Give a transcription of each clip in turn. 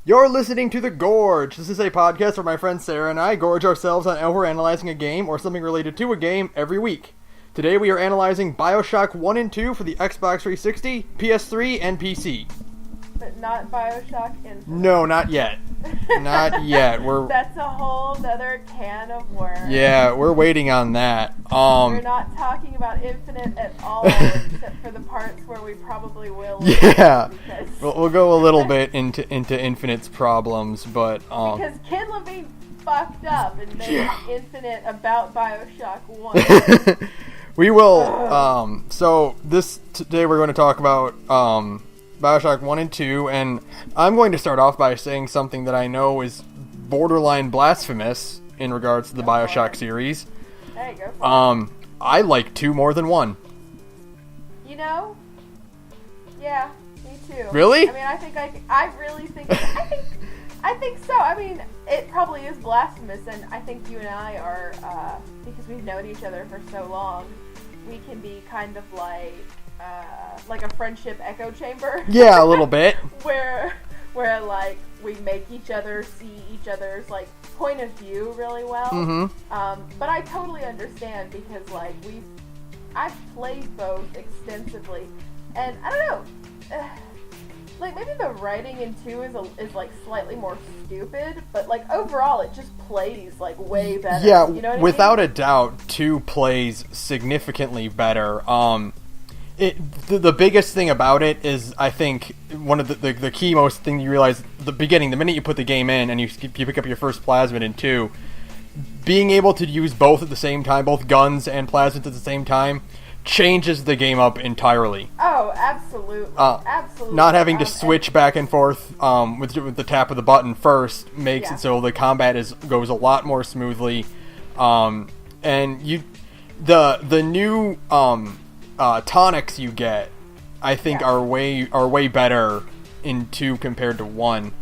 You're listening to The Gorge. This is a podcast where my friend Sara and I gorge ourselves on how we're analyzing a game or something related to a game every week. Today we are analyzing Bioshock 1 and 2 for the Xbox 360, PS3, and PC. But not Bioshock Infinite. No, not yet. Not yet. That's a whole other can of worms. Yeah, we're waiting on that. We're not talking about Infinite at all, except for the parts where we probably will. Yeah, we'll go a little bit into Infinite's problems, but because Ken Levine fucked up and made Infinite about Bioshock 1. We will. So today we're going to talk about Bioshock 1 and 2, and I'm going to start off by saying something that I know is borderline blasphemous in regards to the Bioshock series. Hey, go for it. I like 2 more than 1. You know? Yeah, me too. Really? I mean, I think so. I mean, it probably is blasphemous, and I think you and I are, because we've known each other for so long, we can be kind of like a friendship echo chamber. Yeah, a little bit. where like we make each other see each other's like point of view really well. Mm-hmm. But I totally understand because like I've played both extensively, and I don't know. Like maybe the writing in 2 is like slightly more stupid, but like overall it just plays like way better. Yeah, you know what without I mean? a doubt, 2 plays significantly better. The biggest thing about it is, I think, one of the key most thing you realize at the beginning, the minute you put the game in and you pick up your first plasmid in 2, being able to use both at the same time, both guns and plasmids at the same time, changes the game up entirely. Oh, absolutely. Absolutely. Not having to switch back and forth with the tap of the button first makes it so the combat goes a lot more smoothly. And the new tonics you get, I think, are way better in 2 compared to 1.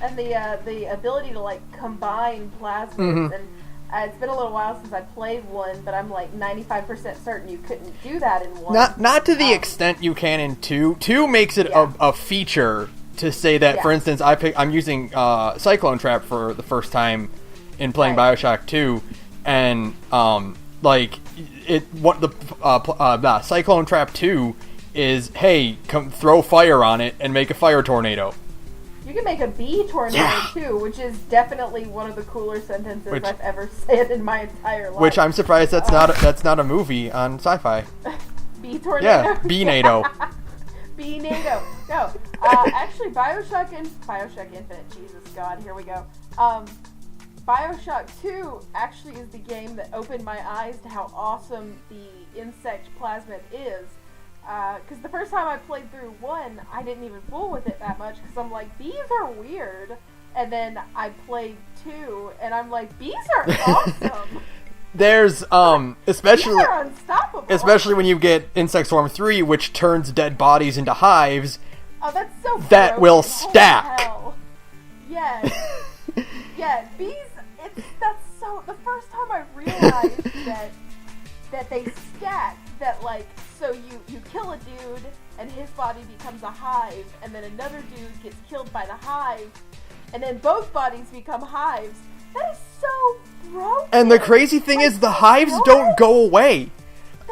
And the ability to like combine plasmids, and it's been a little while since I played 1, but I'm like 95% certain you couldn't do that in 1. Not to the extent you can in 2. 2 makes it a feature to say that, for instance, I'm using Cyclone Trap for the first time in playing Bioshock 2, and Cyclone Trap 2 is, hey, come throw fire on it and make a fire tornado. You can make a bee tornado too, which is definitely one of the cooler sentences I've ever said in my entire life. Which I'm surprised that's not a movie on Sci-Fi. Bee tornado. Yeah, Bee-nado. Bee-nado. No, actually, Bioshock Infinite. Jesus God, here we go. Bioshock 2 actually is the game that opened my eyes to how awesome the insect plasmid is. Because the first time I played through 1, I didn't even fool with it that much because I'm like, bees are weird. And then I played 2, and I'm like, bees are awesome. There's, especially... Bees are unstoppable. Especially when you get Insect Swarm 3, which turns dead bodies into hives. Oh, that's so that broken. will stack. Yes. Yeah, bees... That's so... The first time I realized that they stack, that like... So you kill a dude, and his body becomes a hive, and then another dude gets killed by the hive, and then both bodies become hives. That is so broken. And the crazy thing is, the hives don't go away.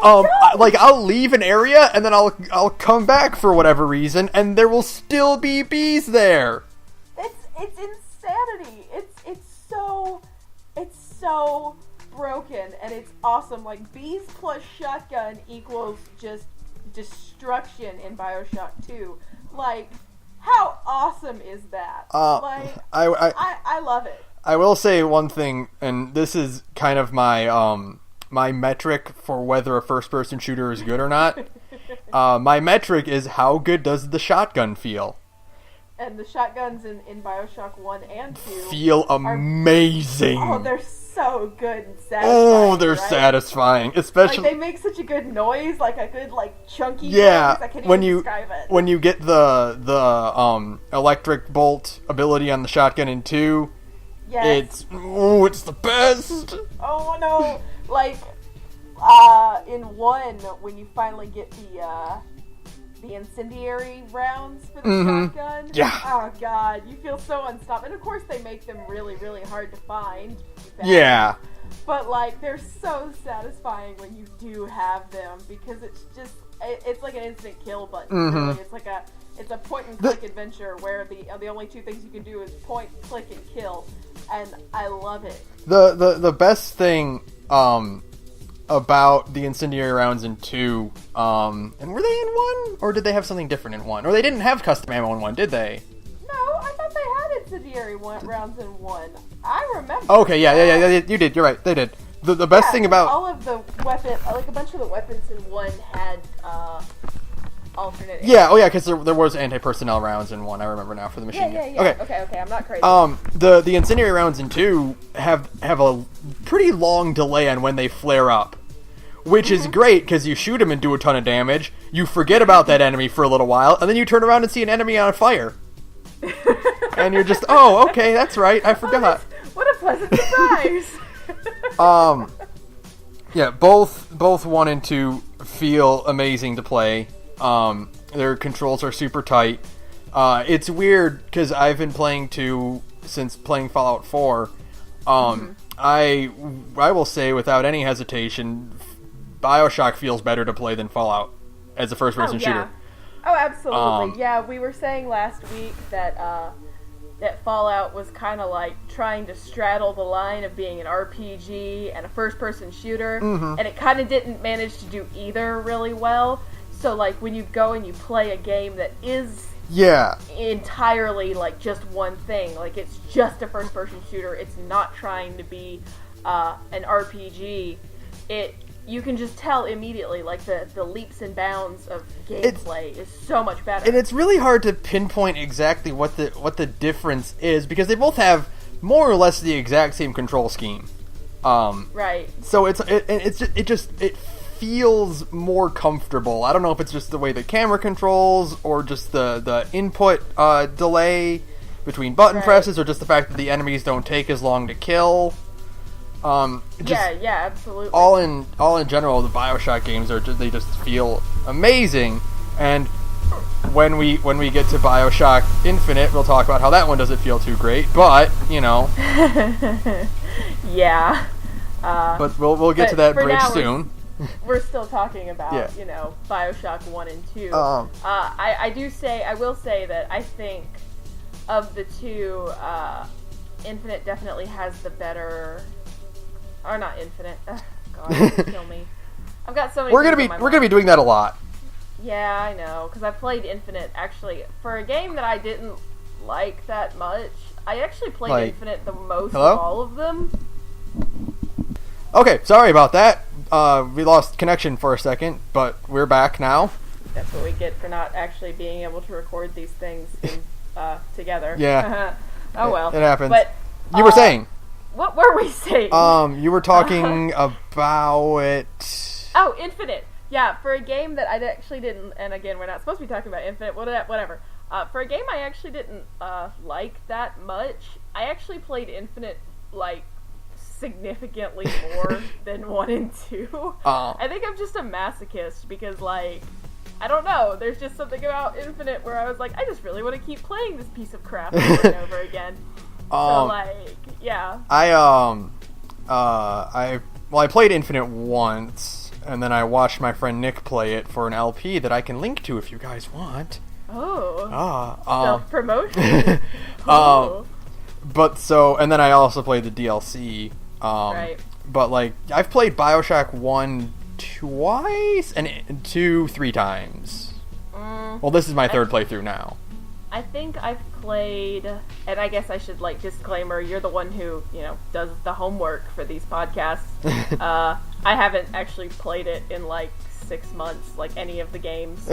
I'll leave an area, and then I'll come back for whatever reason, and there will still be bees there. It's insanity. It's so broken, and it's awesome. Like, bees plus shotgun equals just destruction in Bioshock 2. Like, how awesome is that? I love it. I will say one thing, and this is kind of my my metric for whether a first-person shooter is good or not. My metric is how good does the shotgun feel? And the shotguns in Bioshock 1 and 2 feel amazing. They're so good and satisfying. Oh, they're satisfying. Especially... Like, they make such a good noise, like a good, like, chunky noise. I can't even describe it. When you get the electric bolt ability on the shotgun in 2, it's the best. Oh, no. Like, in 1, when you finally get the incendiary rounds for the Mm-hmm. shotgun. Yeah. Oh god, you feel so unstoppable. And of course they make them really, really hard to find. Yeah. But like they're so satisfying when you do have them because it's like an instant kill button. Mm-hmm. Really. It's a point and click adventure where the only two things you can do is point, click, and kill, and I love it. The best thing about the incendiary rounds in 2, and were they in 1, or did they have something different in 1? Or they didn't have custom ammo in 1, did they? No, I thought they had incendiary rounds in 1. I remember. Okay, yeah, you did. You're right, they did. The best thing about all of the weapon, like a bunch of the weapons in 1 had alternate. yeah, because there was anti-personnel rounds in 1. I remember now for the machine gun. Yeah. Okay, I'm not crazy. The incendiary rounds in 2 have a pretty long delay on when they flare up, which is great because you shoot them and do a ton of damage. You forget about that enemy for a little while, and then you turn around and see an enemy on fire, and you're just, oh, okay, that's right, I forgot. What a pleasant surprise! Yeah, both 1 and 2 feel amazing to play. Their controls are super tight. It's weird because I've been playing 2 since playing Fallout 4. I will say without any hesitation, Bioshock feels better to play than Fallout as a first-person shooter. Oh, absolutely. Yeah, we were saying last week that that Fallout was kind of like trying to straddle the line of being an RPG and a first-person shooter, and it kind of didn't manage to do either really well. So, like, when you go and you play a game that is entirely, like, just one thing, like, it's just a first-person shooter, it's not trying to be an RPG, you can just tell immediately, like, the leaps and bounds of gameplay is so much better. And it's really hard to pinpoint exactly what the difference is, because they both have more or less the exact same control scheme. Right. So it feels more comfortable. I don't know if it's just the way the camera controls or just the input delay between button presses or just the fact that the enemies don't take as long to kill. Absolutely. All in general, the Bioshock games they just feel amazing. And when we get to Bioshock Infinite, we'll talk about how that one doesn't feel too great. But yeah. But we'll get to that bridge soon. We're still talking about, Bioshock 1 and 2. I will say that I think of the two, Infinite definitely has the better, or not Infinite. Ugh, God, kill me. I've got so many. We're gonna be doing that a lot. Yeah, I know, because I played Infinite actually for a game that I didn't like that much. I actually played Infinite the most of all of them. Okay, sorry about that. We lost connection for a second, but we're back now. That's what we get for not actually being able to record these things together. Yeah. Oh well. It happens. But you were saying. What were we saying? You were talking about. Oh, Infinite. Yeah, for a game that I actually didn't, and again, we're not supposed to be talking about Infinite, whatever. For a game I actually didn't like that much, I actually played Infinite, like, significantly more than 1 and 2. I think I'm just a masochist, because, like, I don't know, there's just something about Infinite where I was like, I just really want to keep playing this piece of crap over and over again. So, like, yeah. I played Infinite once, and then I watched my friend Nick play it for an LP that I can link to if you guys want. Oh. Self-promotion. Cool. And then I also played the DLC. Right. But, like, I've played Bioshock 1 twice, and 2 3 times. Well, this is my third playthrough now. I think I've played, and I guess I should, like, disclaimer, you're the one who, does the homework for these podcasts. I haven't actually played it in, like, 6 months, like any of the games.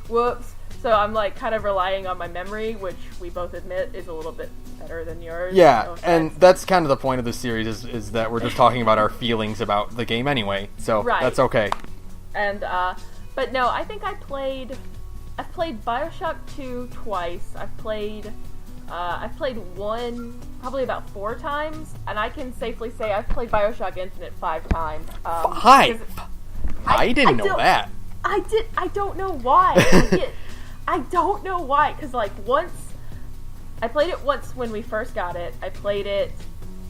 Whoops. So I'm, like, kind of relying on my memory, which we both admit is a little bit better than yours. Yeah, and that's kind of the point of the series, is that we're just talking about our feelings about the game anyway, so that's okay. And, but no, I think I've played Bioshock 2 twice. I've played 1 probably about 4 times, and I can safely say I've played Bioshock Infinite 5 times. 5? I didn't know that. I don't know why. I don't know why, because, like, I played it once when we first got it. I played it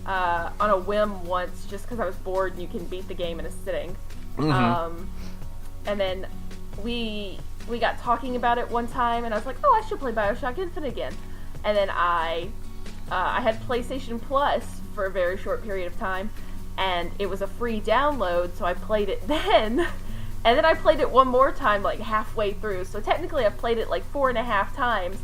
on a whim once, just because I was bored and you can beat the game in a sitting. Mm-hmm. And then we got talking about it one time, and I was like, oh, I should play Bioshock Infinite again. And then I had PlayStation Plus for a very short period of time, and it was a free download, so I played it then. And then I played it one more time, like, halfway through. So technically I've played it, like, 4.5 times,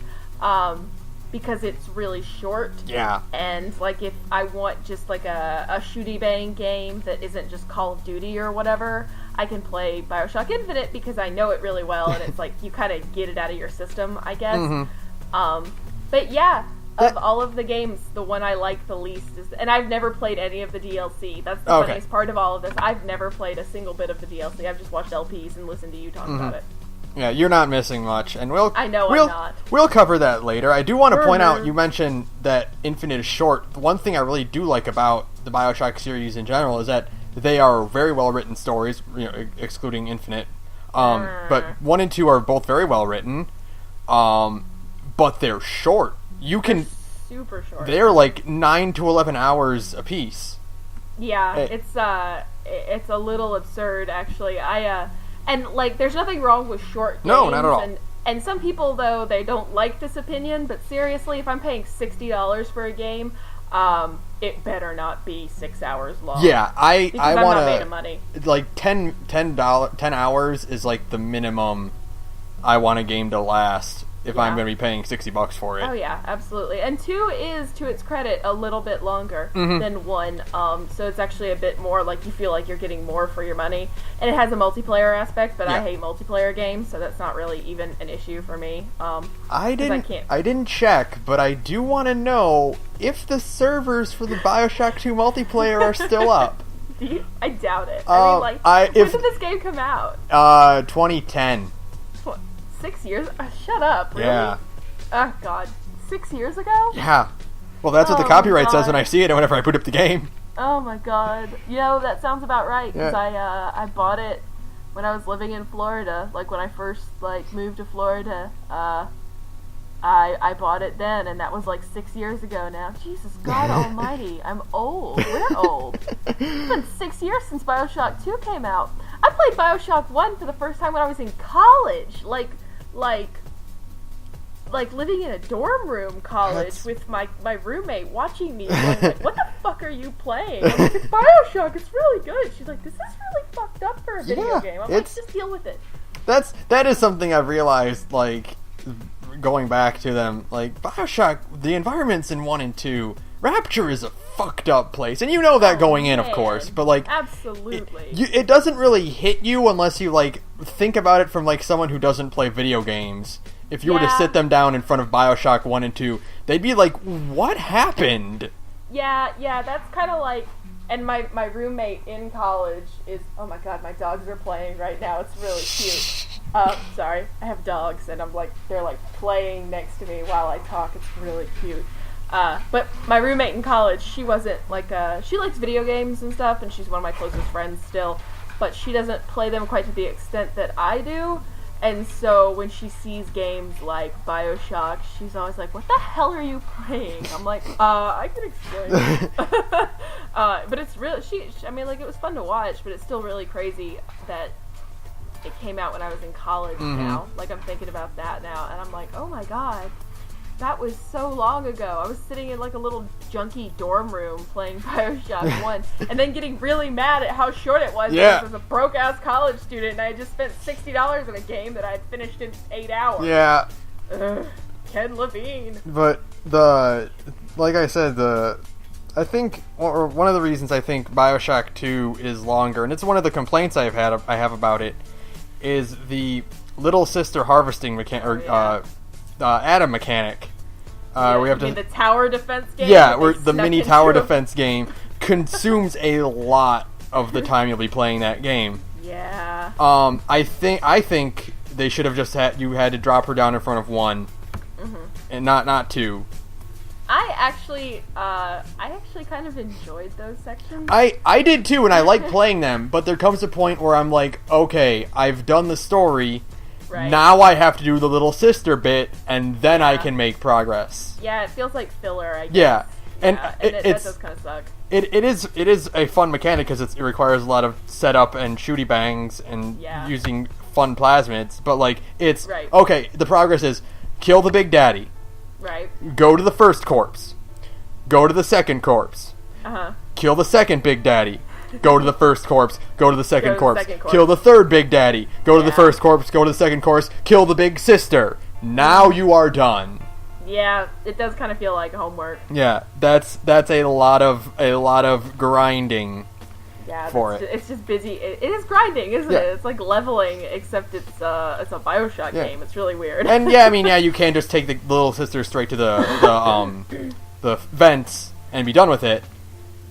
because it's really short. Yeah. And, like, if I want just, like, a shooty-bang game that isn't just Call of Duty or whatever, I can play Bioshock Infinite because I know it really well, and it's, like, you kind of get it out of your system, I guess. Mm-hmm. But, yeah. Of all of the games, the one I like the least is... And I've never played any of the DLC. That's the funniest part of all of this. I've never played a single bit of the DLC. I've just watched LPs and listened to you talk about it. Yeah, you're not missing much. And I'm not. We'll cover that later. I do want to point out, you mentioned that Infinite is short. One thing I really do like about the Bioshock series in general is that they are very well-written stories, excluding Infinite. But 1 and 2 are both very well-written, but they're short. They're super short. They're like 9 to 11 hours apiece. Yeah, it's a little absurd, actually. And like, there's nothing wrong with short games. No, not at all. And some people, though, they don't like this opinion. But seriously, if I'm paying $60 for a game, it better not be 6 hours long. Yeah, I want to. I'm not made of money. Like 10 hours is like the minimum I want a game to last. If I'm going to be paying $60 for it. Oh, yeah, absolutely. And 2 is, to its credit, a little bit longer than 1. So it's actually a bit more like you feel like you're getting more for your money. And it has a multiplayer aspect, but I hate multiplayer games, so that's not really even an issue for me. I didn't check, but I do want to know if the servers for the Bioshock 2 multiplayer are still up. I doubt it. When did this game come out? 2010. 6 years? Shut up, really? Yeah. Oh, God. 6 years ago? Yeah. Well, that's what the copyright says when I see it and whenever I put up the game. Oh, my God. That sounds about right, because I bought it when I was living in Florida. Like, when I first, moved to Florida, I bought it then, and that was, 6 years ago now. Jesus, God almighty. I'm old. We're old. It's been 6 years since Bioshock 2 came out. I played Bioshock 1 for the first time when I was in college. Like living in a dorm room college with my roommate watching me going like, what the fuck are you playing? I'm like, it's Bioshock, it's really good. She's like, this is really fucked up for a video game. I'm like, just deal with it. That is something I've realized, going back to them, Bioshock, the environments in 1 and 2, Rapture is a fucked up place, and you know that going in, of course, but absolutely, it doesn't really hit you unless you think about it from someone who doesn't play video games. If you were to sit them down in front of Bioshock 1 and 2, they'd be like, what happened? Yeah, that's kind of like, and my roommate in college is, oh my God, my dogs are playing right now, it's really cute. Sorry, I have dogs, and they're playing next to me while I talk, it's really cute. But my roommate in college, she wasn't she likes video games and stuff, and she's one of my closest friends still, but she doesn't play them quite to the extent that I do, and so when she sees games like Bioshock, she's always like, what the hell are you playing? I'm like, I can explain. But it's really, it was fun to watch, but it's still really crazy that it came out when I was in college now. I'm thinking about that now, and I'm like, oh my God. That was so long ago. I was sitting in a little junky dorm room playing Bioshock 1 and then getting really mad at how short it was because I was a broke-ass college student and I had just spent $60 on a game that I had finished in 8 hours. Yeah. Ugh, Ken Levine. But like I said, I think, or one of the reasons I think Bioshock 2 is longer, and it's one of the complaints I have about it, is the little sister harvesting Atom mechanic. We have the tower defense game? Yeah, where the mini tower defense game consumes a lot of the time you'll be playing that game. Yeah. I think they should have just had to drop her down in front of 1, and not 2. I actually kind of enjoyed those sections. I did too, and I like playing them, but there comes a point where I'm like, okay, I've done the story, Right. Now I have to do the little sister bit, and then I can make progress. Yeah, it feels like filler, I guess. Yeah, and, that does kind of suck. It is a fun mechanic because it requires a lot of setup and shooty bangs and using fun plasmids, but like it's okay. The progress is kill the big daddy, right? Go to the first corpse, go to the second corpse, kill the second big daddy, go to the first corpse, go to the second corpse, kill the third big daddy, go to the first corpse, go to the second corpse, kill the big sister. Now you are done. Yeah, it does kind of feel like homework. Yeah, that's a lot of grinding. Yeah, for it. It's just busy. It is grinding, isn't it? It's like leveling, except it's a Bioshock game. It's really weird. And you can just take the little sister straight to the vents and be done with it.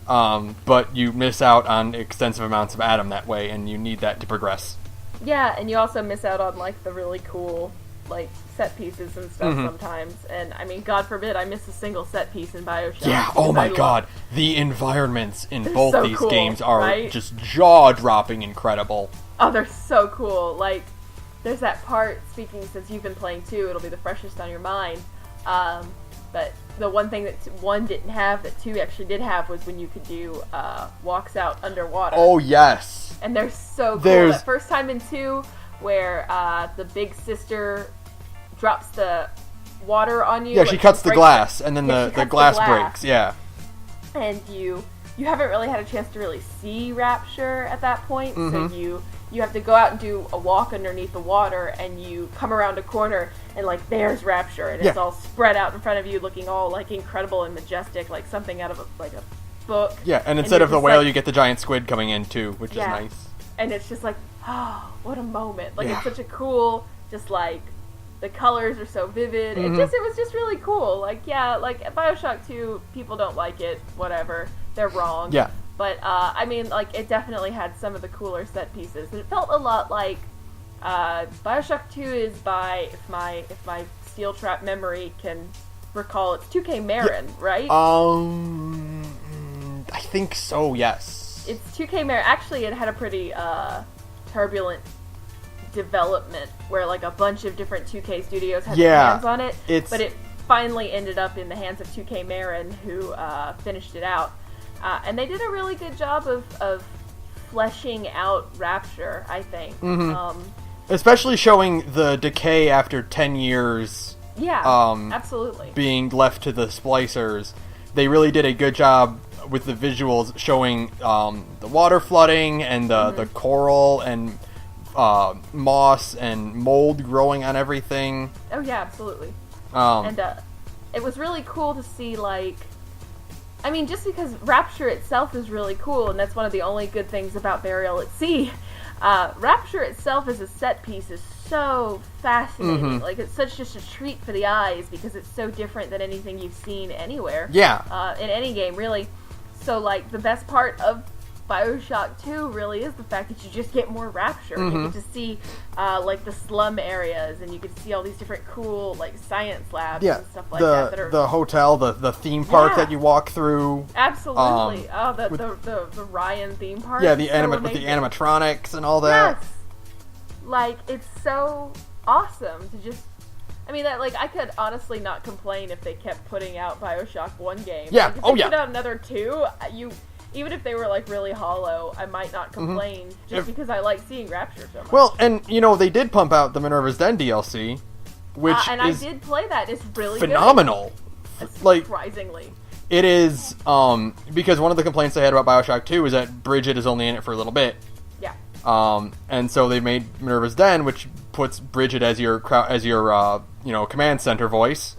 But you miss out on extensive amounts of Atom that way, and you need that to progress. Yeah, and you also miss out on like the really cool like set pieces and stuff sometimes. And I mean, God forbid I miss a single set piece in Bioshock. Yeah, oh my god. The environments in both these games are just jaw-dropping incredible. Oh, they're so cool. Like, there's that part, speaking since you've been playing 2, it'll be the freshest on your mind. But the one thing that 1 didn't have that 2 actually did have was when you could do walks out underwater. Oh, yes. And they're so cool. That first time in 2 where the big sister drops the water on you. Yeah, she cuts the glass, and then the glass breaks. Yeah. And you haven't really had a chance to really see Rapture at that point, so you have to go out and do a walk underneath the water, and you come around a corner, and like there's Rapture, and it's all spread out in front of you, looking all like incredible and majestic, like something out of a book. Yeah, and instead of the whale, you get the giant squid coming in too, which is nice. And it's just like, oh, what a moment! Like it's such a cool, just like the colors are so vivid. It was just really cool. Like like Bioshock 2, people don't like it. Whatever, they're wrong. Yeah. But I mean, like it definitely had some of the cooler set pieces, and it felt a lot like Bioshock 2 is by if my Steel Trap memory can recall, it's 2K Marin, right? I think so. Yes. It's 2K Marin. Actually, it had a pretty turbulent development where like a bunch of different 2K studios had their hands on it. But it finally ended up in the hands of 2K Marin, who finished it out. And they did a really good job of fleshing out Rapture, I think. Especially showing the decay after 10 years. Yeah, absolutely. Being left to the splicers. They really did a good job with the visuals showing the water flooding and the coral and moss and mold growing on everything. Oh yeah, absolutely. And it was really cool to see, like, I mean, just because Rapture itself is really cool, and that's one of the only good things about Burial at Sea. Rapture itself as a set piece is so fascinating. Like, it's such just a treat for the eyes because it's so different than anything you've seen anywhere. Yeah. In any game, really. So, like, the best part of Bioshock 2 really is the fact that you just get more Rapture. You get to see, like, the slum areas, and you get to see all these different cool, like, science labs and stuff like that. The hotel, the theme park that you walk through. Absolutely. The Ryan theme park. Yeah, with the animatronics and all that. Yes! Like, it's so awesome to just... I mean, that, like, I could honestly not complain if they kept putting out Bioshock 1 games. Yeah, like, if they put out another 2, even if they were, like, really hollow, I might not complain, because I like seeing Rapture so much. Well, and, they did pump out the Minerva's Den DLC, which and I did play that. It's really phenomenal. Like, surprisingly. It is, because one of the complaints they had about Bioshock 2 is that Bridget is only in it for a little bit. Yeah. And so they made Minerva's Den, which puts Bridget as your command center voice.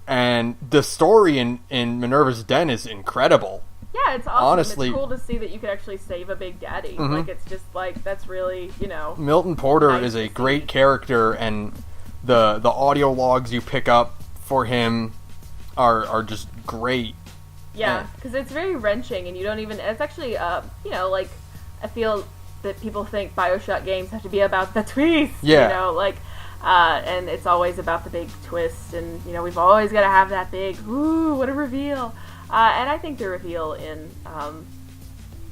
And the story in Minerva's Den is incredible. Yeah, it's awesome. Honestly, it's cool to see that you could actually save a Big Daddy. Like, it's just, like, that's really, Milton Porter nice is a great character, and the audio logs you pick up for him are just great. Yeah, because it's very wrenching, and you don't even... It's actually, like, I feel that people think Bioshock games have to be about the twist. Yeah. And it's always about the big twist, and we've always got to have that big, ooh, what a reveal. And I think the reveal in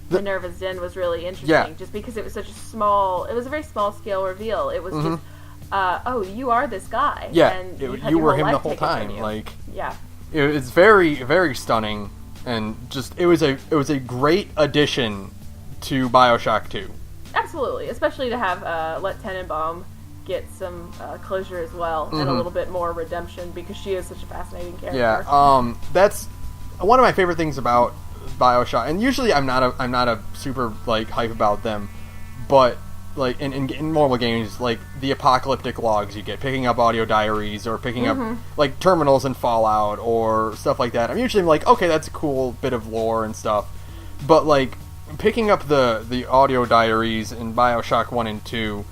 Minerva's Den was really interesting, just because it was such it was a very small scale reveal. It was just, oh, you are this guy. Yeah, and you were him the whole time. Like, yeah, it's very, very stunning, and just it was a great addition to Bioshock 2. Absolutely, especially to have let Tenenbaum get some closure as well, and a little bit more redemption, because she is such a fascinating character. Yeah, that's one of my favorite things about Bioshock, and usually I'm not a super like hype about them, but like in normal games, like the apocalyptic logs you get, picking up audio diaries or picking up like terminals in Fallout or stuff like that. I'm usually like, okay, that's a cool bit of lore and stuff, but like picking up the audio diaries in Bioshock 1 and 2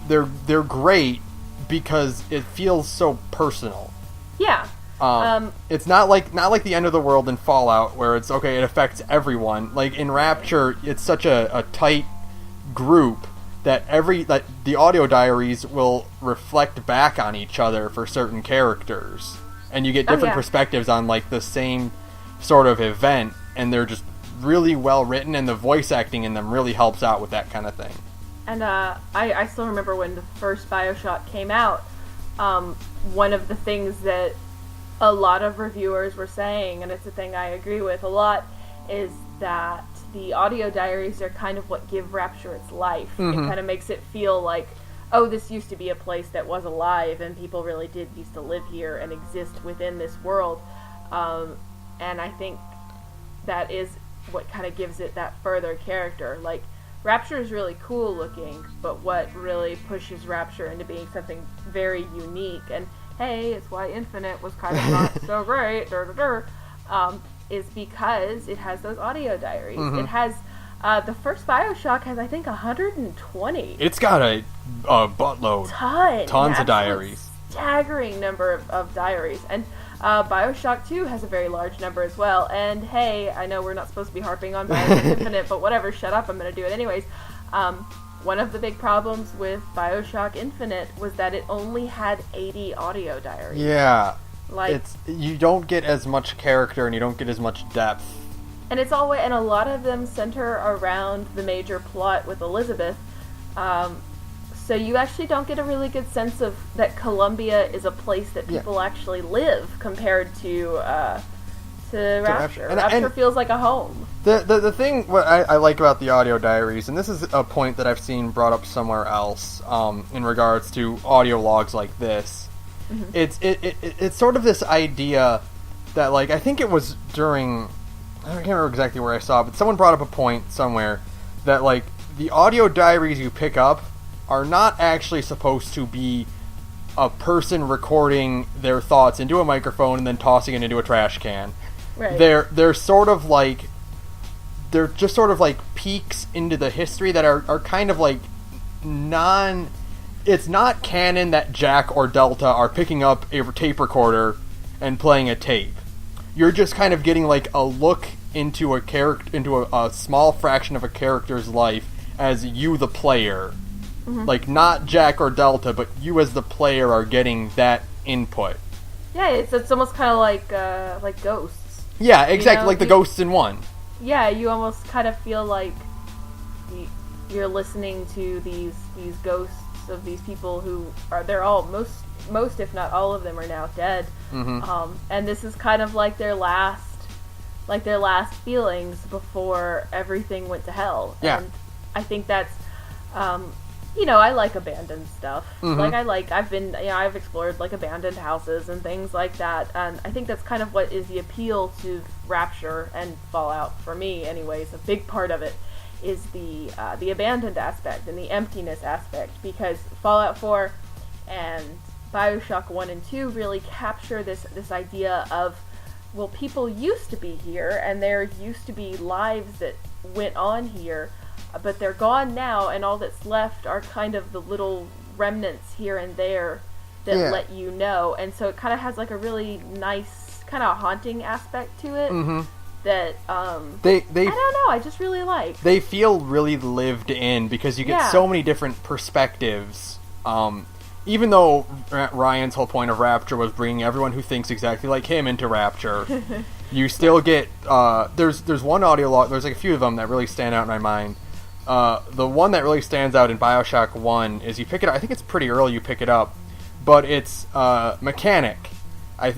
they're great because it feels so personal. Yeah. It's not like the end of the world in Fallout where it's okay, it affects everyone. Like in Rapture, it's such a tight group that the audio diaries will reflect back on each other for certain characters, and you get different perspectives on like the same sort of event, and they're just really well written, and the voice acting in them really helps out with that kind of thing. And I still remember when the first Bioshock came out, one of the things that a lot of reviewers were saying, and it's a thing I agree with a lot, is that the audio diaries are kind of what give Rapture its life. It kind of makes it feel like, oh, this used to be a place that was alive, and people really did used to live here and exist within this world. And I think that is what kind of gives it that further character. Like, Rapture is really cool looking, but what really pushes Rapture into being something very unique, and hey, it's why Infinite was kind of not so great, is because it has those audio diaries. It has, the first Bioshock has, I think, 120. It's got a buttload. Tons of diaries. Staggering number of diaries. And Bioshock 2 has a very large number as well. And hey, I know we're not supposed to be harping on Bioshock Infinite, but whatever, shut up, I'm going to do it anyways. One of the big problems with Bioshock Infinite was that it only had 80 audio diaries. Yeah. Like, you don't get as much character and you don't get as much depth. And it's always, and a lot of them center around the major plot with Elizabeth. So you actually don't get a really good sense of that Columbia is a place that people actually live compared to Rapture. Rapture feels like a home. The thing what I like about the audio diaries, and this is a point that I've seen brought up somewhere else in regards to audio logs like this, it's sort of this idea that, like, I think it was during, I can't remember exactly where I saw it, but someone brought up a point somewhere that, like, the audio diaries you pick up are not actually supposed to be a person recording their thoughts into a microphone and then tossing it into a trash can. Right. They're sort of like, they're just sort of like peeks into the history that are kind of like it's not canon that Jack or Delta are picking up a tape recorder and playing a tape. You're just kind of getting like a look into a small fraction of a character's life as you, the player. Like, not Jack or Delta, but you as the player are getting that input. Yeah, it's almost kind of like Ghosts. Yeah, exactly, like the Ghosts in 1. Yeah, you almost kind of feel like you're listening to these ghosts of these people who they're all, most if not all of them are now dead. And this is kind of like their last feelings before everything went to hell. Yeah. And I think that's, I like abandoned stuff. I've explored like abandoned houses and things like that, and I think that's kind of what is the appeal to Rapture and Fallout for me anyways. A big part of it is the abandoned aspect and the emptiness aspect, because Fallout 4 and Bioshock 1 and 2 really capture this idea of, well, people used to be here and there used to be lives that went on here, but they're gone now, and all that's left are kind of the little remnants here and there that let you know. And so it kind of has like a really nice kind of haunting aspect to it that they I don't know, I just really like. They feel really lived in because you get so many different perspectives Even though Ryan's whole point of Rapture was bringing everyone who thinks exactly like him into Rapture, you still get there's one audio log. There's like a few of them that really stand out in my mind. The one that really stands out in Bioshock 1 is you pick it up. I think it's pretty early you pick it up, but it's mechanic.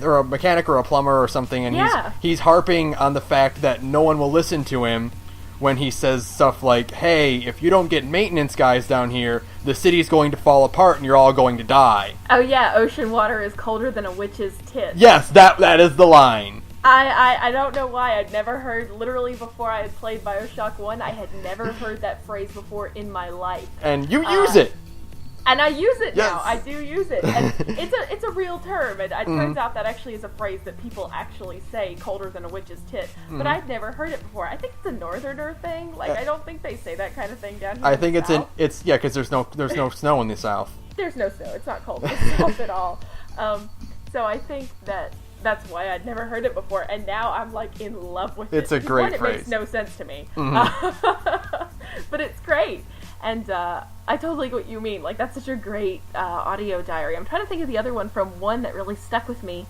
Or a mechanic or a plumber or something, and he's harping on the fact that no one will listen to him when he says stuff like, hey, if you don't get maintenance guys down here, the city's going to fall apart and you're all going to die. Oh yeah, ocean water is colder than a witch's tit. Yes, that is the line. I don't know why. I'd never heard, literally before I had played Bioshock 1, I had never heard that phrase before in my life. And you use it. And I use it Yes. now. I do use it. And it's a real term. It turns out that actually is a phrase that people actually say, colder than a witch's tit. But I've never heard it before. I think it's a northerner thing. Like, I don't think they say that kind of thing down here. I think in the South. it's because there's no snow in the South. There's no snow. It's not cold in the South at all. So I think that's why I'd never heard it before, and now I'm like in love with it. It's a great phrase. It makes no sense to me, but it's great, and I totally get what you mean. Like, that's such a great audio diary. I'm trying to think of the other one from one that really stuck with me.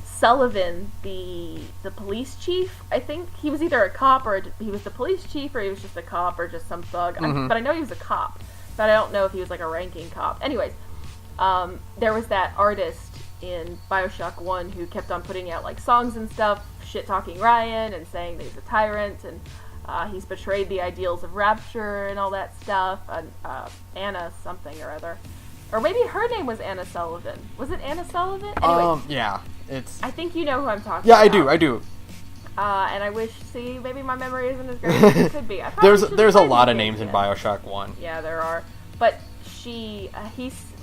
Sullivan, the police chief. I think he was either a cop or he was the police chief, or he was just a cop or just some thug. But I know he was a cop, but I don't know if he was like a ranking cop. Anyways, there was that artist in Bioshock 1 who kept on putting out like songs and stuff, shit-talking Ryan and saying that he's a tyrant and he's betrayed the ideals of Rapture and all that stuff. And Anna something or other. Or maybe her name was Anna Sullivan. Was it Anna Sullivan? Anyways, yeah, it's... I think you know who I'm talking Yeah, about. I do. And I wish, maybe my memory isn't as great as it could be. There's a lot of names in Bioshock 1. Yeah, there are. But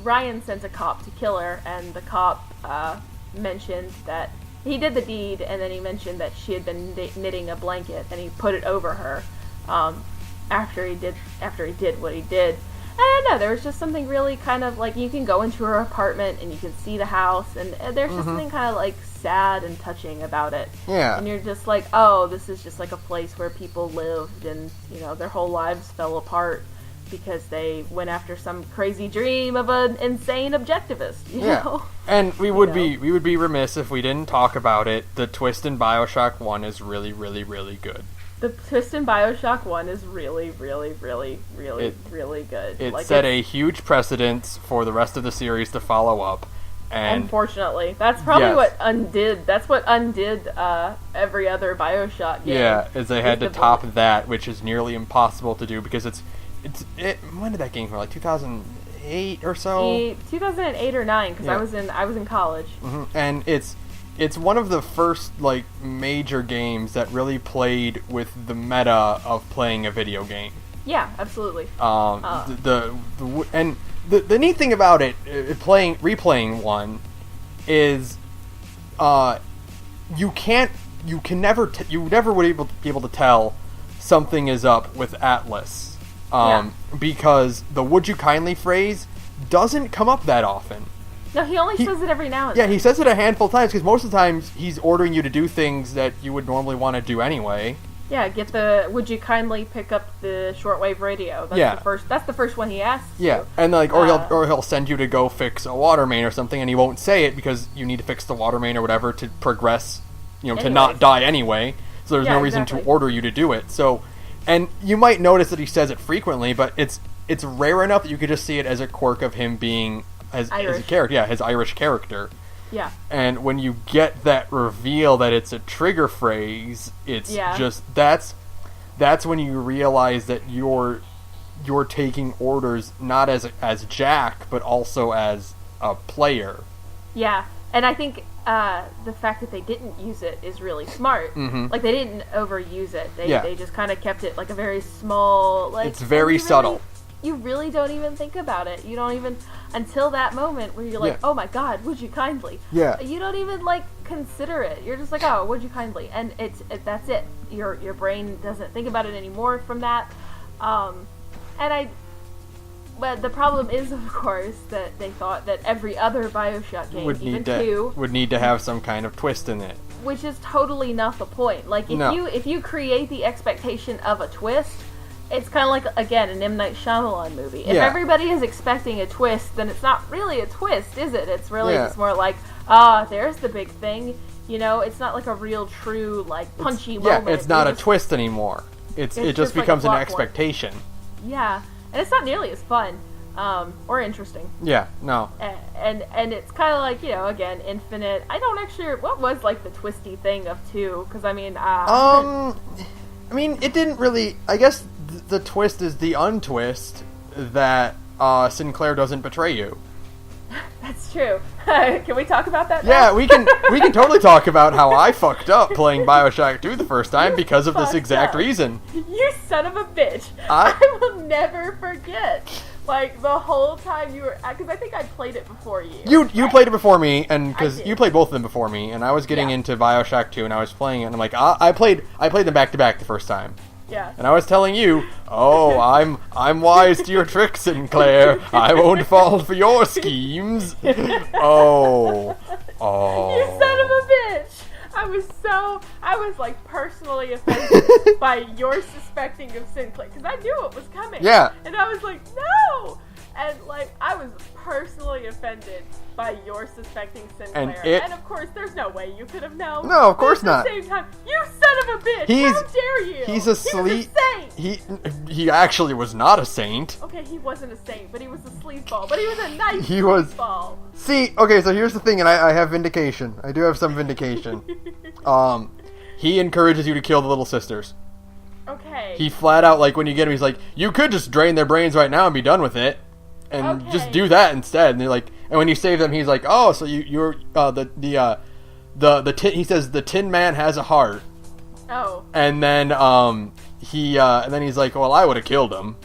Ryan sent a cop to kill her, and the cop mentioned that he did the deed, and then he mentioned that she had been knitting a blanket, and he put it over her after he did what he did. And I don't know, there was just something really kind of like, you can go into her apartment and you can see the house, and there's just something kind of like sad and touching about it. Yeah. And you're just like, oh, this is just like a place where people lived, and their whole lives fell apart because they went after some crazy dream of an insane objectivist, you know? And we would be remiss if we didn't talk about it. The twist in Bioshock 1 is really, really, really good. The twist in Bioshock 1 is really, really, really, really, really good. It set a huge precedence for the rest of the series to follow up. And unfortunately, that's probably what undid. That's what undid every other Bioshock game. Yeah, is they had to top that, which is nearly impossible to do because it's when did that game come out? Like 2008 or so? 2008 or 9, because I was in college. And it's one of the first like major games that really played with the meta of playing a video game. Yeah, absolutely. The neat thing about it, replaying one, is you never would be able to tell something is up with Atlas. Because the "would you kindly" phrase doesn't come up that often. No, he only says it every now and then. Yeah, he says it a handful of times, because most of the times he's ordering you to do things that you would normally want to do anyway. Yeah, would you kindly pick up the shortwave radio? That's the first one he asks. Yeah, and or he'll send you to go fix a water main or something, and he won't say it because you need to fix the water main or whatever to progress, to not die anyway. So there's no reason to order you to do it. So, and you might notice that he says it frequently, but it's rare enough that you could just see it as a quirk of him being as a character. Yeah, his Irish character. Yeah. And when you get that reveal that it's a trigger phrase, it's just that's when you realize that you're taking orders not as Jack, but also as a player. Yeah, and I think the fact that they didn't use it is really smart. Like, they didn't overuse it. They just kind of kept it like a very small, like, it's very subtle. You really don't even think about it. You don't even, until that moment where you're like, oh my god, would you kindly? Yeah. You don't even, like, consider it. You're just like, oh, would you kindly? And that's it. Your brain doesn't think about it anymore from that. But the problem is, of course, that they thought that every other Bioshock game, would need to have some kind of twist in it. Which is totally not the point. Like, if you create the expectation of a twist, It's kind of like, again, an M. Night Shyamalan movie. If everybody is expecting a twist, then it's not really a twist, is it? It's really just more like, there's the big thing. You know, it's not like a real, true, like, punchy moment. Yeah, it's not a twist anymore. It just becomes an expectation. Yeah, and it's not nearly as fun or interesting. Yeah, no. And it's kind of like, you know, again, Infinite. I don't actually... What was, like, the twisty thing of 2? Because, I mean... I mean, it didn't really... I guess the twist is the untwist that Sinclair doesn't betray you. That's true. Can we talk about that now? Yeah, we can totally talk about how I fucked up playing Bioshock 2 the first time because of this exact reason. You son of a bitch. I will never forget. Like, the whole time you were... Because I think I played it before you. You played it before me, and because you played both of them before me, and I was getting into Bioshock 2, and I was playing it, and I'm like, I played them back-to-back the first time. Yeah. And I was telling you, I'm wise to your tricks, Sinclair. I won't fall for your schemes. Oh. You son of a bitch! I was like personally offended by your suspecting of Sinclair, because I knew it was coming. Yeah. And I was like, no! And like, I was personally offended by your suspecting Sinclair. And of course, there's no way you could have known. No, of course not. At the same time, you son of a bitch! How dare you! He's a saint. He actually was not a saint. Okay, he wasn't a saint, but he was a sleazeball. But he was a nice sleazeball. See, okay, so here's the thing, and I have vindication. I do have some vindication. He encourages you to kill the little sisters. Okay. He flat out, like, when you get him, he's like, you could just drain their brains right now and be done with it. And just do that instead. And they're like, and when you save them, he's like, oh, so you're the tin. He says the Tin Man has a heart. Oh. And then he's like, well, I would have killed him.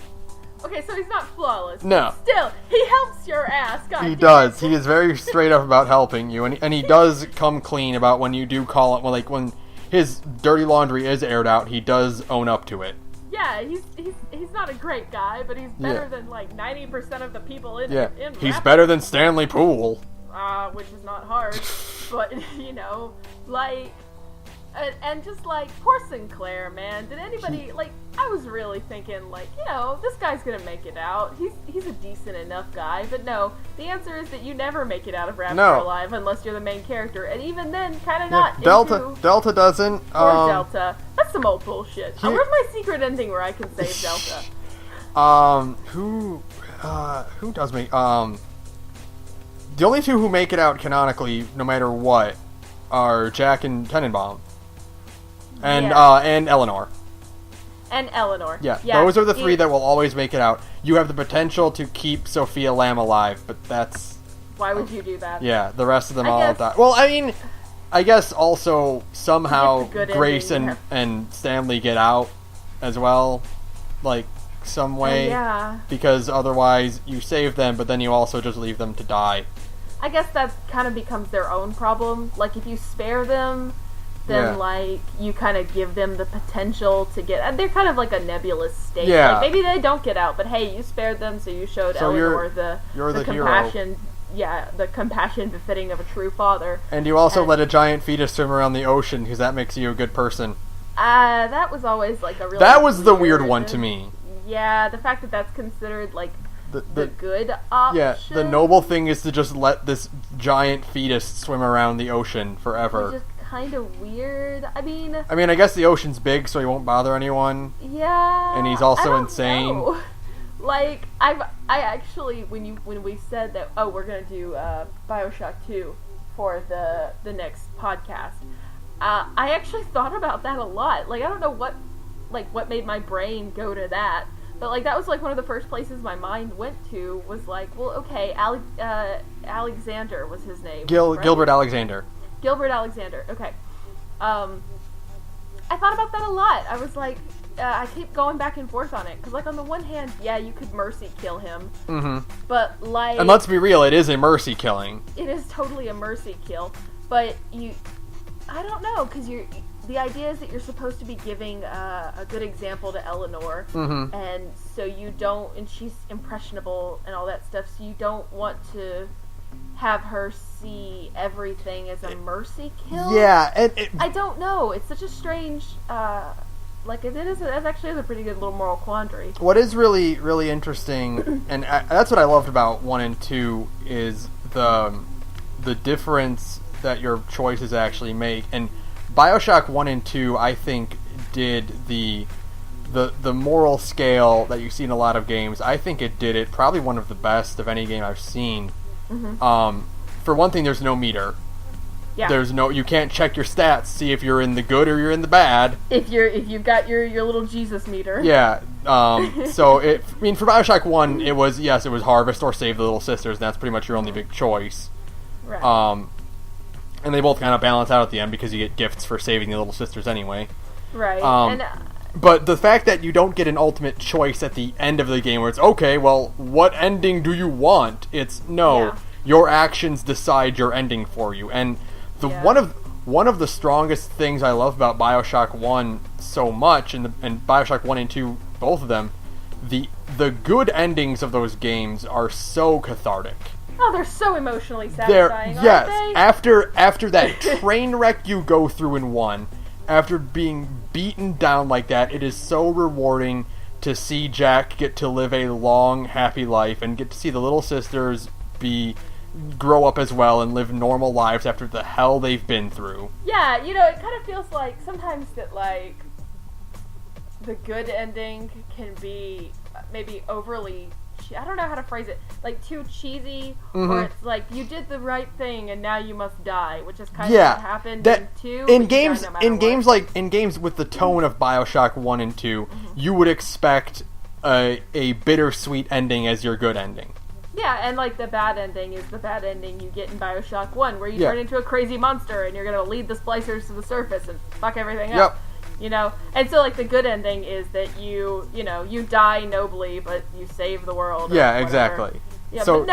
Okay, so he's not flawless. No. Still, he helps your ass. God, he does. He is very straight up about helping you, and he does come clean about when you do call it. Well, like when his dirty laundry is aired out, he does own up to it. Yeah, he's not a great guy, but he's better than like 90% of the people in. Yeah, in he's better than Stanley Poole. Which is not hard, but you know, like, and just like poor Sinclair, man. Did anybody like? I was really thinking like, you know, this guy's gonna make it out. He's a decent enough guy, but no. The answer is that you never make it out of Rapture alive unless you're the main character, and even then, kind of not. Delta doesn't. Or Delta. That's some old bullshit. Where's my secret ending where I can save Delta? Who does make the only two who make it out canonically, no matter what, are Jack and Tenenbaum, and Eleanor. And Eleanor. Yeah, those are the three that will always make it out. You have the potential to keep Sofia Lamb alive, but that's... Why would you do that? Yeah, the rest of them all die. Well, I mean, I guess also somehow Grace and Stanley get out as well, like, some way. Yeah. Because otherwise you save them, but then you also just leave them to die. I guess that kind of becomes their own problem. Like, if you spare them... then, like, you kind of give them the potential to get... And they're kind of like a nebulous state. Yeah. Like, maybe they don't get out, but hey, you spared them, so you showed Eleanor the compassion... Hero. Yeah, the compassion befitting of a true father. And you also let a giant fetus swim around the ocean, because that makes you a good person. That was always, like, a real... That was the weird one to me. Yeah, the fact that that's considered, like, the good option. Yeah, the noble thing is to just let this giant fetus swim around the ocean forever. Kind of weird. I mean, I guess the ocean's big, so he won't bother anyone. Yeah. And he's also insane. Know. Like, I actually, when we said that, we're gonna do Bioshock 2 for the next podcast, I actually thought about that a lot. Like, I don't know what made my brain go to that, but like that was like one of the first places my mind went to was like, well, okay, Alexander was his name. Right? Gilbert Alexander. Gilbert Alexander, okay. I thought about that a lot. I was like, I keep going back and forth on it. Because, like, on the one hand, yeah, you could mercy kill him. Mm-hmm. But, like... And let's be real, it is a mercy killing. It is totally a mercy kill. But I don't know, because the idea is that you're supposed to be giving a good example to Eleanor. Mm-hmm. And so you don't... And she's impressionable and all that stuff, so you don't want to... have her see everything as a mercy kill. Yeah, I don't know. It's such a strange like it is. That actually is a pretty good little moral quandary. What is really, really interesting, and that's what I loved about 1 and 2, is the difference that your choices actually make. And Bioshock 1 and 2, I think, did the moral scale that you see in a lot of games. I think it did it probably one of the best of any game I've seen. Mm-hmm. For one thing, there's no meter. Yeah. You can't check your stats, see if you're in the good or you're in the bad. If you've got your little Jesus meter. Yeah. So for Bioshock 1, it was harvest or save the little sisters, and that's pretty much your only big choice. Right. And they both kind of balance out at the end because you get gifts for saving the little sisters anyway. Right. But the fact that you don't get an ultimate choice at the end of the game where it's, okay, well, what ending do you want? It's, no, your actions decide your ending for you. And one of the strongest things I love about Bioshock 1 so much, and Bioshock 1 and 2, both of them, the good endings of those games are so cathartic. Oh, they're so emotionally satisfying, aren't they? After that train wreck you go through in 1, after being beaten down like that, it is so rewarding to see Jack get to live a long, happy life and get to see the little sisters grow up as well and live normal lives after the hell they've been through. Yeah, it kind of feels like sometimes that, like, the good ending can be maybe overly, I don't know how to phrase it, like too cheesy, or it's like you did the right thing and now you must die, which is kind of what happened in 2. In games with the tone of Bioshock 1 and 2, you would expect a bittersweet ending as your good ending. Yeah, and like the bad ending is the bad ending you get in Bioshock 1, where you turn into a crazy monster and you're going to lead the splicers to the surface and fuck everything up. And so like the good ending is that you die nobly, but you save the world. Yeah, exactly. Yeah, so, but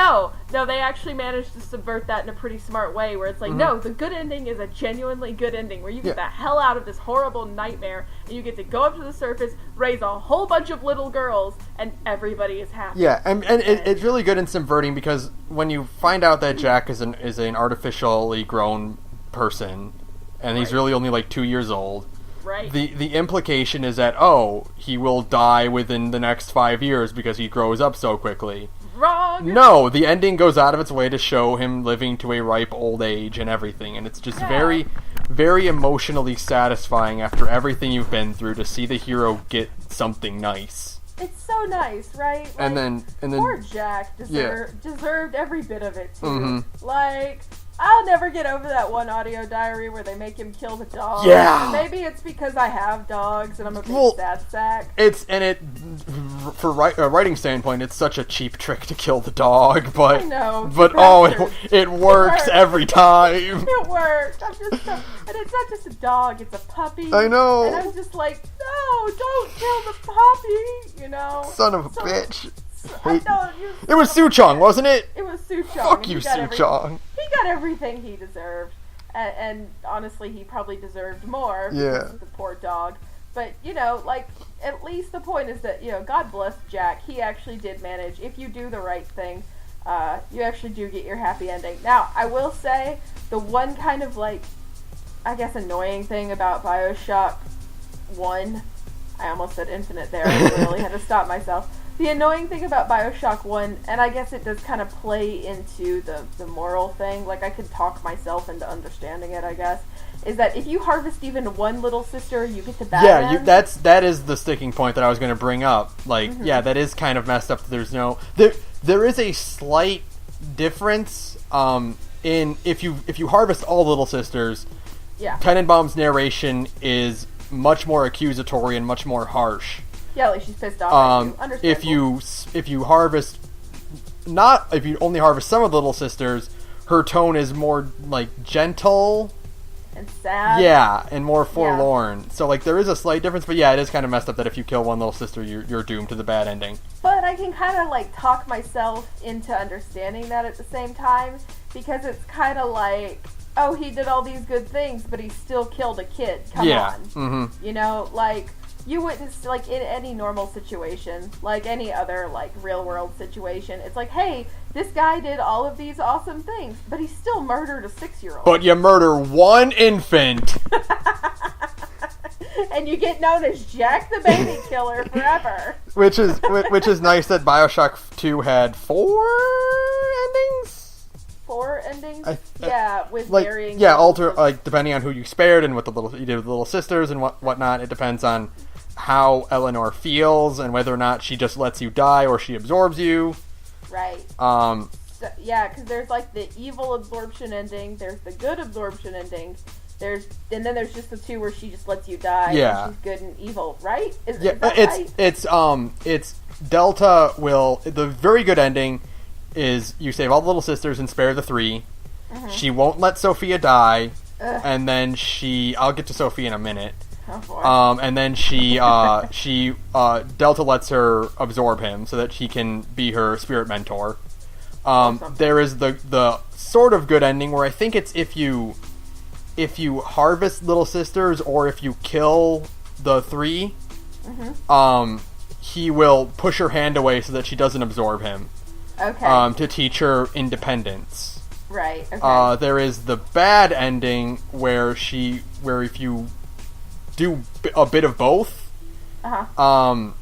no, they actually managed to subvert that in a pretty smart way, where it's like, no, the good ending is a genuinely good ending, where you get the hell out of this horrible nightmare, and you get to go up to the surface, raise a whole bunch of little girls, and everybody is happy. Yeah, and it's really good in subverting, because when you find out that Jack is an artificially grown person, and he's really only like 2 years old, right. The implication is that, he will die within the next 5 years because he grows up so quickly. Wrong! No, the ending goes out of its way to show him living to a ripe old age and everything, and it's just very, very emotionally satisfying after everything you've been through to see the hero get something nice. It's so nice, right? Like, and then poor Jack deserved every bit of it, too. Like, I'll never get over that one audio diary where they make him kill the dog. Yeah. Maybe it's because I have dogs and I'm a big sad sack. For a writing standpoint, it's such a cheap trick to kill the dog, but I know, it works every time. It works. And it's not just a dog; it's a puppy. I know. And I'm just like, no, don't kill the puppy. Son of a bitch. It was Suchong, wasn't it? It was Suchong. Fuck you, Suchong. He got everything he deserved. And honestly, he probably deserved more. Yeah. The poor dog. But, at least the point is that, God bless Jack. He actually did manage. If you do the right thing, you actually do get your happy ending. Now, I will say, the one kind of, annoying thing about Bioshock 1, I almost said Infinite there. I really had to stop myself. The annoying thing about Bioshock 1, and I guess it does kind of play into the moral thing, like I could talk myself into understanding it, I guess, is that if you harvest even one little sister, you get to bad end. that is the sticking point that I was going to bring up. Like, that is kind of messed up. There's there is a slight difference in if you harvest all little sisters. Yeah. Tenenbaum's narration is much more accusatory and much more harsh. Yeah, like she's pissed off at you. Understandable. If you only harvest some of the little sisters, her tone is more like gentle and sad. Yeah, and more forlorn. Yeah. So there is a slight difference, but it is kind of messed up that if you kill one little sister, you're doomed to the bad ending. But I can kind of talk myself into understanding that at the same time, because it's kind of like, oh, he did all these good things, but he still killed a kid. Come on. Mm-hmm. You wouldn't, in any normal situation, like any other, real-world situation, it's like, hey, this guy did all of these awesome things, but he still murdered a 6-year-old. But you murder one infant! and you get known as Jack the Baby Killer forever. Which is nice that Bioshock 2 had 4 endings. 4 endings? With like, varying. Depending on who you spared and what you did with the little sisters and whatnot. It depends on how Eleanor feels and whether or not she just lets you die or she absorbs you. Right. Because there's like the evil absorption ending, there's the good absorption ending, and then there's just the 2 where she just lets you die. Yeah. And she's good and evil, right? Is that right? It's Delta will. The very good ending is you save all the little sisters and spare the 3. Mm-hmm. She won't let Sofia die, and then I'll get to Sofia in a minute. Oh boy. And then Delta lets her absorb him so that she can be her spirit mentor. Awesome. There is the sort of good ending where I think it's if you harvest little sisters or if you kill the 3, mm-hmm. He will push her hand away so that she doesn't absorb him. Okay. To teach her independence. Right. Okay. There is the bad ending where if you do a bit of both. Uh-huh.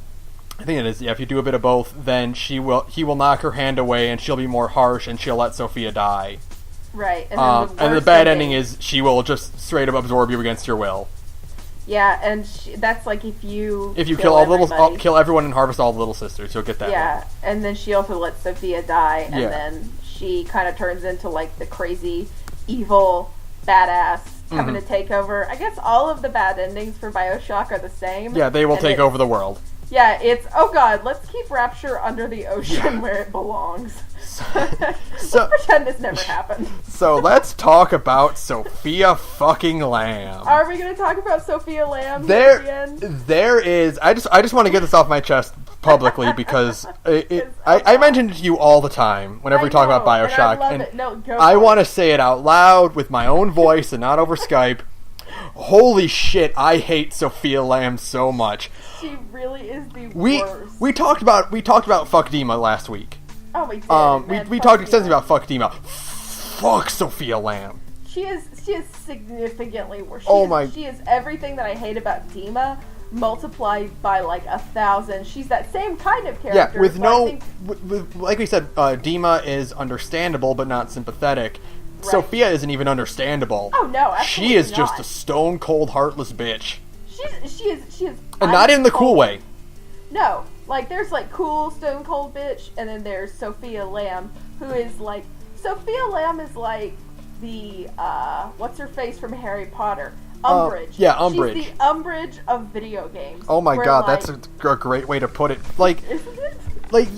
I think it is. Yeah, if you do a bit of both, then he will knock her hand away, and she'll be more harsh, and she'll let Sofia die. Right. And the bad ending is she will just straight up absorb you against your will. Yeah, and that's like if you kill all kill everyone and harvest all the little sisters, you'll get that. Yeah, one. And then she also lets Sofia die, and Yeah. then she kind of turns into like the crazy, evil badass coming to take over. I guess all of the bad endings for Bioshock are the same. Yeah, they will take over the world. Yeah, it's, oh god, let's keep Rapture under the ocean where it belongs. Let's pretend this never happened. So let's talk about Sofia fucking Lamb. Are we going to talk about Sofia Lamb at the end? There is, I just want to get this off my chest publicly because I mention it to you all the time whenever we talk about Bioshock. I want to say it out loud with my own voice and not over Skype. Holy shit, I hate Sofia Lamb so much. She really is the worst. We talked about Fuck Dima last week. Oh, we did. We talked extensively about Fuck Dima. Fuck Sofia Lamb. She is significantly worse. She is everything that I hate about Dima multiplied by like 1,000. She's that same kind of character. Yeah, like we said, Dima is understandable but not sympathetic. Right. Sofia isn't even understandable. Oh no, absolutely she is not. just a stone cold heartless bitch. She is, and not in the cool way. No, like there's like cool stone cold bitch, and then there's Sofia Lamb, who is like Sofia Lamb is like the what's her face from Harry Potter, Umbridge. Yeah, Umbridge. She's the Umbridge of video games. Oh my god, that's a great way to put it. Like, isn't it? Like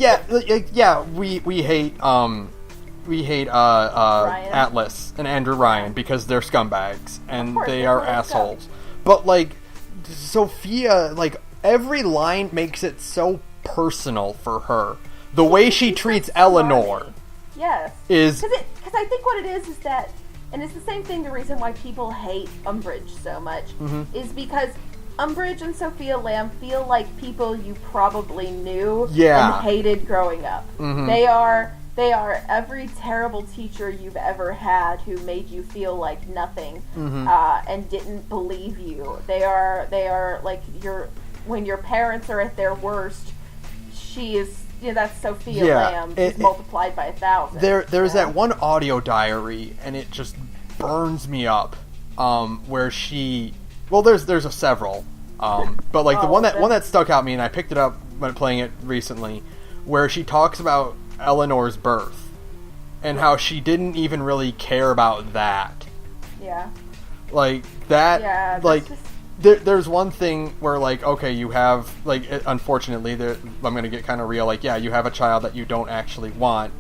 we hate Atlas and Andrew Ryan because they're scumbags and they are assholes. But like Sofia, like every line makes it so personal for her. The way she treats Eleanor, is because I think what it is that, and it's the same thing. The reason why people hate Umbridge so much is because Umbridge and Sofia Lamb feel like people you probably knew and hated growing up. Mm-hmm. They are every terrible teacher you've ever had who made you feel like nothing and didn't believe you. They are like when your parents are at their worst. She is. That's Sofia Lamb multiplied by 1,000. There's that one audio diary, and it just burns me up. Where she, there's several, but like the one that stuck out me, and I picked it up when playing it recently, where she talks about Eleanor's birth and how she didn't even really care about that. Yeah. Like that. Yeah. Like. There's one thing where, like, okay, you have, like, unfortunately, I'm gonna get kind of real, like, yeah, you have a child that you don't actually want.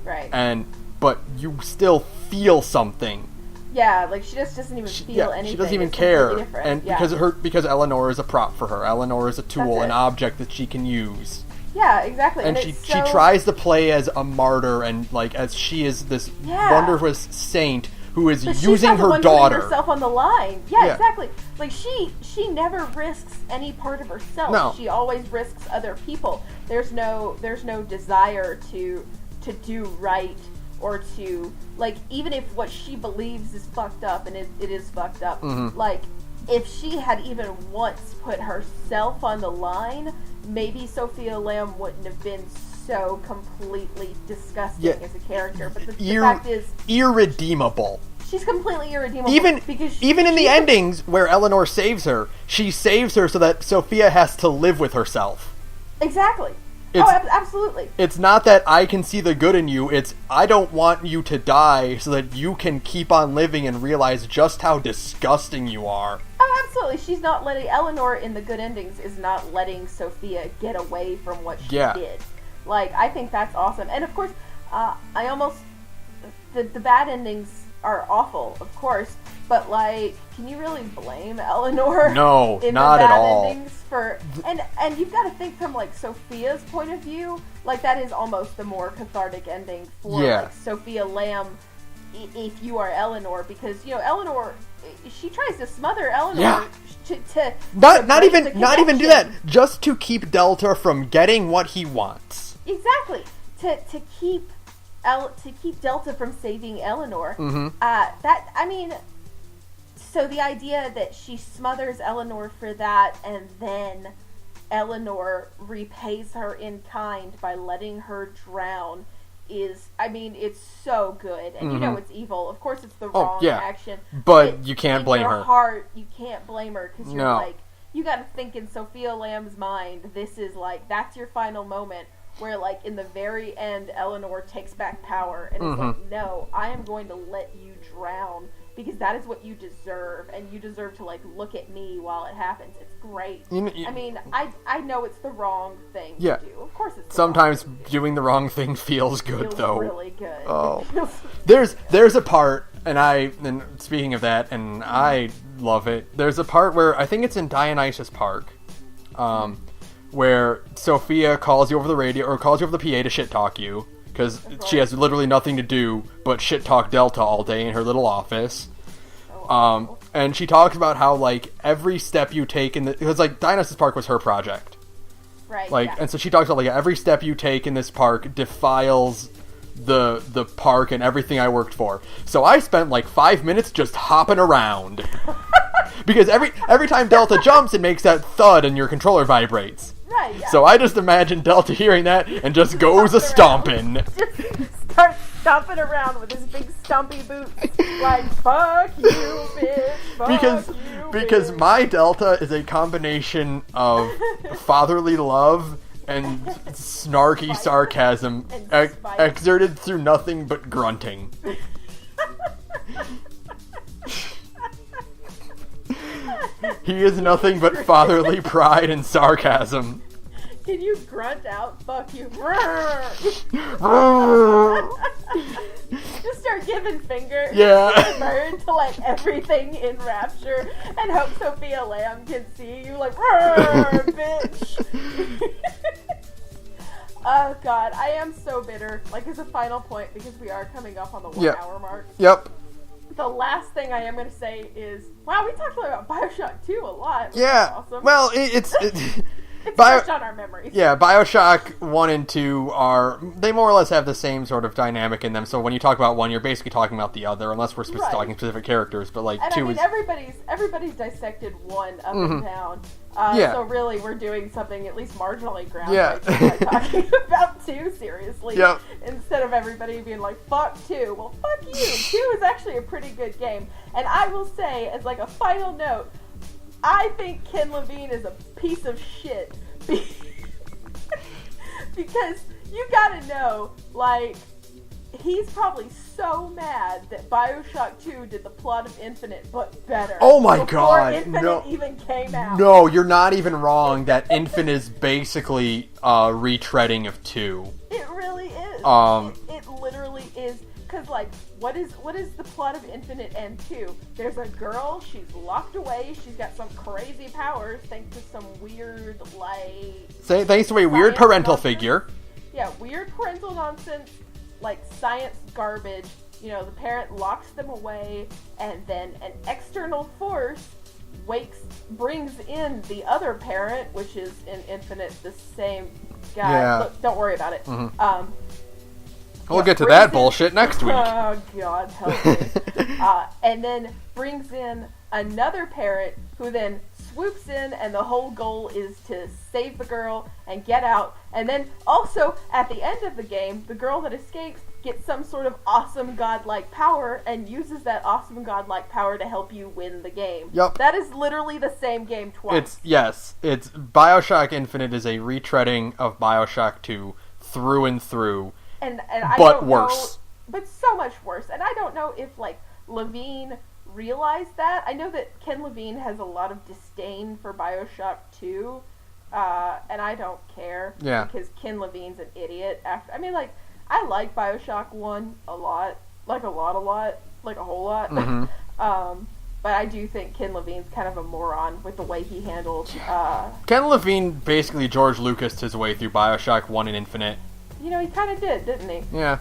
Right. But you still feel something. Yeah, like, she just doesn't even feel anything. She doesn't even care. And yeah. because Eleanor is a prop for her. Eleanor is a tool, an object that she can use. Yeah, exactly. And she tries to play as a martyr, and, like, as she is this wondrous saint who is using her daughter. Putting herself on the line. Yeah, exactly. Like she never risks any part of herself. No. She always risks other people. There's no desire to do right or to, like, even if what she believes is fucked up, and it is fucked up. Mm-hmm. Like if she had even once put herself on the line, maybe Sofia Lamb wouldn't have been so completely disgusting as a character. But the fact is, irredeemable. She's completely irredeemable. Even in the endings where Eleanor saves her, she saves her so that Sophia has to live with herself. Exactly. Absolutely. It's not that I can see the good in you, it's I don't want you to die so that you can keep on living and realize just how disgusting you are. Oh, absolutely. She's not letting... Eleanor in the good endings is not letting Sophia get away from what she did. Like, I think that's awesome. And of course, the bad endings are awful, of course, but like, can you really blame Eleanor? No, in not the bad at all. Endings for and you've got to think from like Sophia's point of view, like that is almost the more cathartic ending for like Sofia Lamb if you are Eleanor, because Eleanor, she tries to smother Eleanor to not even do that, just to keep Delta from getting what he wants. Exactly, to keep Delta from saving Eleanor. So the idea that she smothers Eleanor for that, and then Eleanor repays her in kind by letting her drown is, it's so good. And it's evil. Of course it's the wrong action. But you can't blame her. In your heart, you can't blame her, because you're like, you gotta think in Sofia Lamb's mind, this is like, that's your final moment. Where, like, in the very end, Eleanor takes back power and is like, no, I am going to let you drown because that is what you deserve, and you deserve to, like, look at me while it happens. It's great. I know it's the wrong thing to do. Of course it's sometimes doing the wrong thing feels good, though. Really good. Oh. There's a part, and speaking of that, and I love it, there's a part where, I think it's in Dionysus Park, where Sophia calls you over the radio, or calls you over the PA to shit-talk you, because she has literally nothing to do but shit-talk Delta all day in her little office. And she talks about how, like, every step you take because, like, Dionysus Park was her project. Right, And so she talks about, like, every step you take in this park defiles the park and everything I worked for. So I spent, like, 5 minutes just hopping around. Because every time Delta jumps, it makes that thud and your controller vibrates. Right, yeah. So I just imagine Delta hearing that and just goes a-stomping. Just starts stomping around with his big stumpy boots. Like, fuck you, bitch. Because my Delta is a combination of fatherly love and snarky sarcasm exerted through nothing but grunting. He is nothing but fatherly pride and sarcasm. Can you grunt out, fuck you? Just start giving fingers. Yeah. Burn to like everything in Rapture and hope Sofia Lamb can see you like, bitch. Oh god, I am so bitter. Like, as a final point, because we are coming up on the 1 hour mark. Yep. The last thing I am going to say is, wow, we talked about Bioshock 2 a lot. Yeah. Awesome. Well, it's fresh on our memories. Yeah, Bioshock 1 and 2 they more or less have the same sort of dynamic in them. So when you talk about one, you're basically talking about the other, unless we're talking specific characters. But like, and 2 is everybody's dissected 1 up and down. So really, we're doing something at least marginally groundbreaking by talking about 2 seriously. Yep. Instead of everybody being like, fuck 2. Well, fuck you. 2 is actually a pretty good game. And I will say, as like a final note, I think Ken Levine is a piece of shit. Because you gotta know, like, he's probably so mad that Bioshock 2 did the plot of Infinite, but better. Oh my god, before Infinite even came out. No, you're not even wrong that Infinite is basically retreading of 2. It really is. It literally is. Because, like, what is the plot of Infinite and 2? There's a girl, she's locked away, she's got some crazy powers thanks to some weird, like... Thanks to a weird parental figure. Yeah, weird parental nonsense, like science garbage. You know, the parent locks them away, and then an external force brings in the other parent, which is in Infinite the same guy. Yeah. Look, don't worry about it. Mm-hmm. We'll get to brings that in- bullshit next week. Oh God, help me. And then brings in another parrot who then swoops in, and the whole goal is to save the girl and get out. And then also at the end of the game, the girl that escapes gets some sort of awesome godlike power and uses that awesome godlike power to help you win the game. Yep. That is literally the same game twice. It's Bioshock Infinite is a retreading of Bioshock 2 through and through. And I but don't worse. know, but so much worse. And I don't know if like Levine realized that. I know that Ken Levine has a lot of disdain for Bioshock 2, and I don't care. Yeah. Because Ken Levine's an idiot. I like Bioshock 1 a lot, like a whole lot. Mhm. But I do think Ken Levine's kind of a moron with the way he handled. Ken Levine basically George Lucased his way through Bioshock 1 and Infinite. He kind of did, didn't he? Yeah.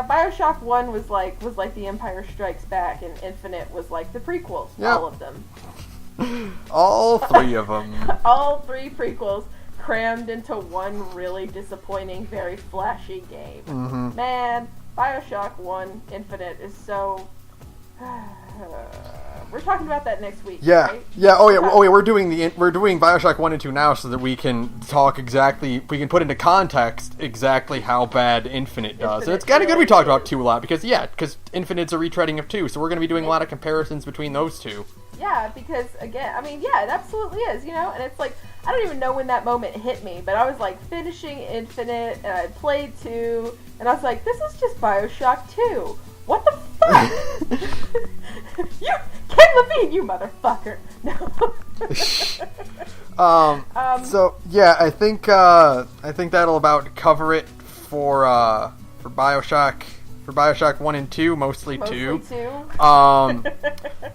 Bioshock 1 was like The Empire Strikes Back, and Infinite was like the prequels, Yep. all of them. All three of them. All three prequels crammed into one really disappointing, very flashy game. Mhm. Man, Bioshock 1 Infinite is so... We're talking about that next week, Yeah, right? yeah. Oh yeah. We're doing Bioshock 1 and 2 now, so that we can talk exactly. We can put into context exactly how bad Infinite does. And it's kind of good we talked about 2 a lot because Infinite's a retreading of 2, so we're going to be doing a lot of comparisons between those two. Yeah, because again, it absolutely is, and it's like, I don't even know when that moment hit me, but I was like finishing Infinite, and I played 2, and I was like, this is just Bioshock 2. What the fuck? You, Ken Levine, you motherfucker. No. So yeah, I think that'll about cover it for Bioshock 1 and 2, mostly 2.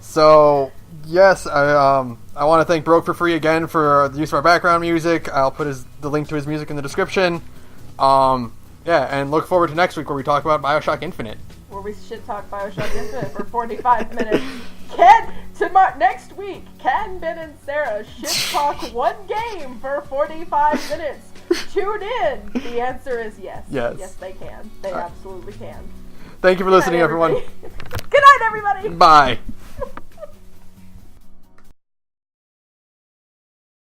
So yes, I want to thank Broke for Free again for the use of our background music. I'll put the link to his music in the description. And look forward to next week where we talk about Bioshock Infinite. Where we shit talk Bioshock Infinite for 45 minutes. Next week, Ken, Ben, and Sarah shit talk one game for 45 minutes. Tune in. The answer is yes. Yes. Yes, they can. They absolutely can. Thank you for listening, everyone. Good night, everybody. Bye.